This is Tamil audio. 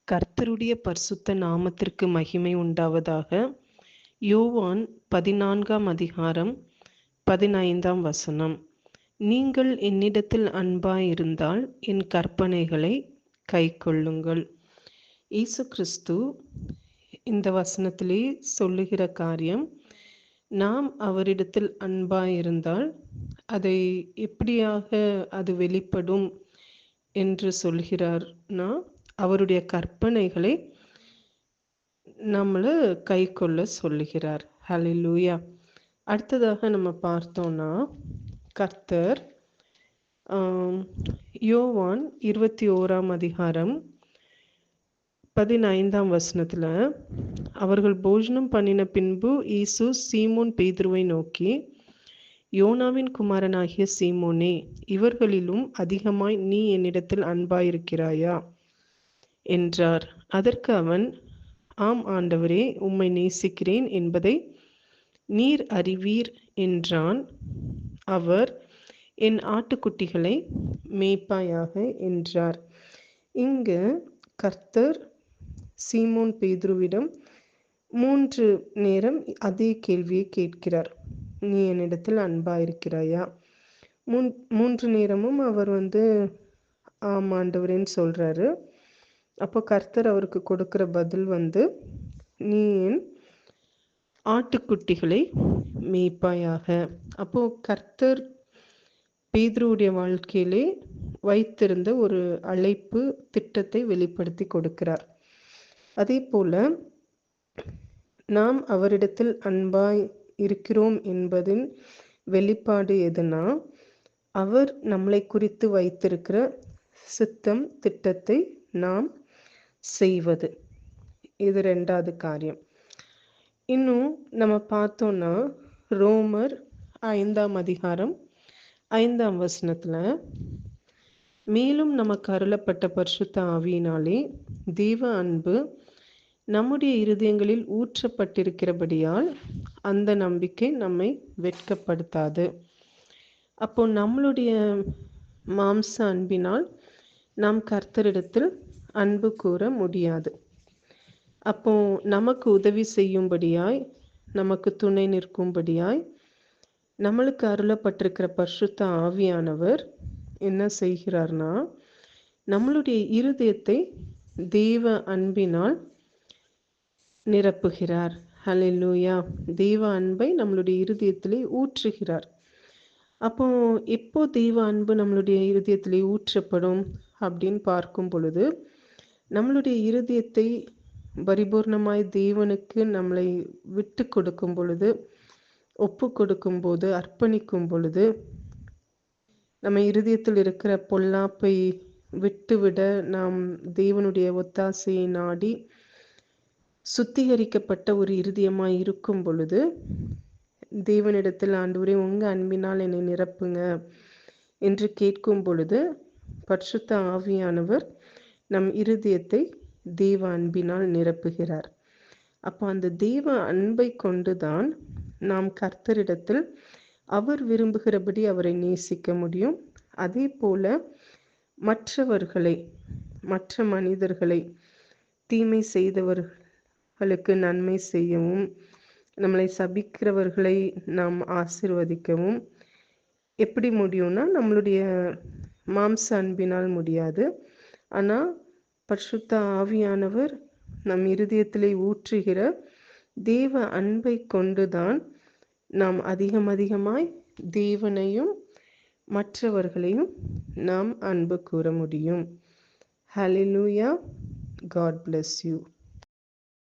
கர்த்தருடைய பரிசுத்த நாமத்திற்கு மகிமை உண்டாவதாக. யோவான் 14ஆம் அதிகாரம் 15ஆம் வசனம். நீங்கள் என்னிடத்தில் அன்பாயிருந்தால் என் கற்பனைகளை கைக்கொள்ளுங்கள். இயேசு கிறிஸ்து இந்த வசனத்திலே சொல்லுகிற காரியம், நாம் அவரிடத்தில் அன்பாயிருந்தால் அதை எப்படியாக அது வெளிப்படும் என்று சொல்கிறார்னா, அவருடைய கற்பனைகளை நம்மளை கை கொள்ள சொல்லுகிறார். ஹல்லேலூயா. அடுத்ததாக நம்ம பார்த்தோம்னா, கர்த்தர் யோவான் 21ஆம் அதிகாரம் 15ஆம் வசனத்தில், அவர்கள் போஜனம் பண்ணின பின்பு இயேசு சீமோன் பேதுருவை நோக்கி, யோனாவின் குமாரனாகிய சீமோனே, இவர்களிலும் அதிகமாய் நீ என்னிடத்தில் அன்பாயிருக்கிறாயா என்றார். அதற்கு அவன், ஆம் ஆண்டவரே, உம்மை நேசிக்கிறேன் என்பதை நீர் அறிவீர் என்றான். அவர், என் ஆட்டுக்குட்டிகளை மேய்ப்பாயாக என்றார். இங்கு கர்த்தர் சீமோன் பேதுருவிடம் 3 நேரம் அதே கேள்வியை கேட்கிறார். நீ என்னிடத்தில் அன்பாயிருக்கிறாயா? 3 நேரமும் அவர் ஆம் ஆண்டவரேன்னு சொல்றாரு. அப்போ கர்த்தர் அவருக்கு கொடுக்கிற பதில் நீ என் ஆட்டுக்குட்டிகளை மேய்ப்பாயாக. அப்போ கர்த்தர் பேதுருவுடைய வாழ்க்கையிலே வைத்திருந்த ஒரு அழைப்பு திட்டத்தை வெளிப்படுத்தி கொடுக்கிறார். அதே போல நாம் அவரிடத்தில் அன்பாய் இருக்கிறோம் என்பதின் வெளிப்பாடு எதுனா, அவர் நம்மளை குறித்து வைத்திருக்கிற சித்தம் திட்டத்தை நாம் செய்வது. இது 2வது காரியம். இன்னும் நம்ம பார்த்தோம்னா, ரோமர் 5ஆம் அதிகாரம் 5ஆம் வசனத்துல, மேலும் நமக்கு அருளப்பட்ட பரிசுத்த ஆவியினாலே தேவ அன்பு நம்முடைய இருதயங்களில் ஊற்றப்பட்டிருக்கிறபடியால் அந்த நம்பிக்கை நம்மை வெட்கப்படுத்தாது. அப்போ நம்மளுடைய மாம்ச அன்பினால் நாம் கர்த்தரிடத்தில் அன்பு கூற முடியாது. அப்போ நமக்கு உதவி செய்யும்படியாய், நமக்கு துணை நிற்கும்படியாய் நம்மளுக்கு அருளப்பட்டிருக்கிற பரிசுத்த ஆவியானவர் என்ன செய்கிறார்னா, நம்மளுடைய இருதயத்தை தேவ அன்பினால் நிரப்புகிறார். ஹல்லேலூயா. தேவ அன்பை நம்மளுடைய இருதயத்திலே ஊற்றுகிறார். அப்போ எப்போ தேவ அன்பு நம்மளுடைய இருதயத்திலே ஊற்றப்படும் அப்படின்னு பார்க்கும் பொழுது, நம்மளுடைய இருதயத்தை பரிபூர்ணமாய் தேவனுக்கு நம்மளை விட்டு கொடுக்கும் பொழுது, ஒப்பு கொடுக்கும் போது, அர்ப்பணிக்கும் பொழுது, நம்ம இருதயத்தில் இருக்கிற பொல்லாப்பை விட்டுவிட நாம் தேவனுடைய ஒத்தாசையை நாடி சுத்திகரிக்கப்பட்ட ஒரு இருதயமாய் இருக்கும் பொழுது, தேவனிடத்தில் ஆண்டவரே உங்க அன்பினால் என்னை நிரப்புங்க என்று கேட்கும் பொழுது, பரிசுத்த ஆவியானவர் நம் இருதயத்தை தேவ அன்பினால் நிரப்புகிறார். அப்போ அந்த தேவ அன்பை கொண்டுதான் நாம் கர்த்தரிடத்தில் அவர் விரும்புகிறபடி அவரை நேசிக்க முடியும். அதே போல மற்றவர்களை, மற்ற மனிதர்களை, தீமை செய்தவர்களுக்கு நன்மை செய்யவும், நம்மளை சபிக்கிறவர்களை நாம் ஆசீர்வதிக்கவும் எப்படி முடியும்னா, நம்மளுடைய மாம்ச அன்பினால் முடியாது. ஆனால் பரிசுத்த ஆவியானவர் நம் இருதயத்திலே ஊற்றுகிற தேவ அன்பை கொண்டுதான் நாம் அதிகமாய் தேவனையும் மற்றவர்களையும் நாம் அன்பு கூற முடியும். ஹல்லேலூயா. God bless you.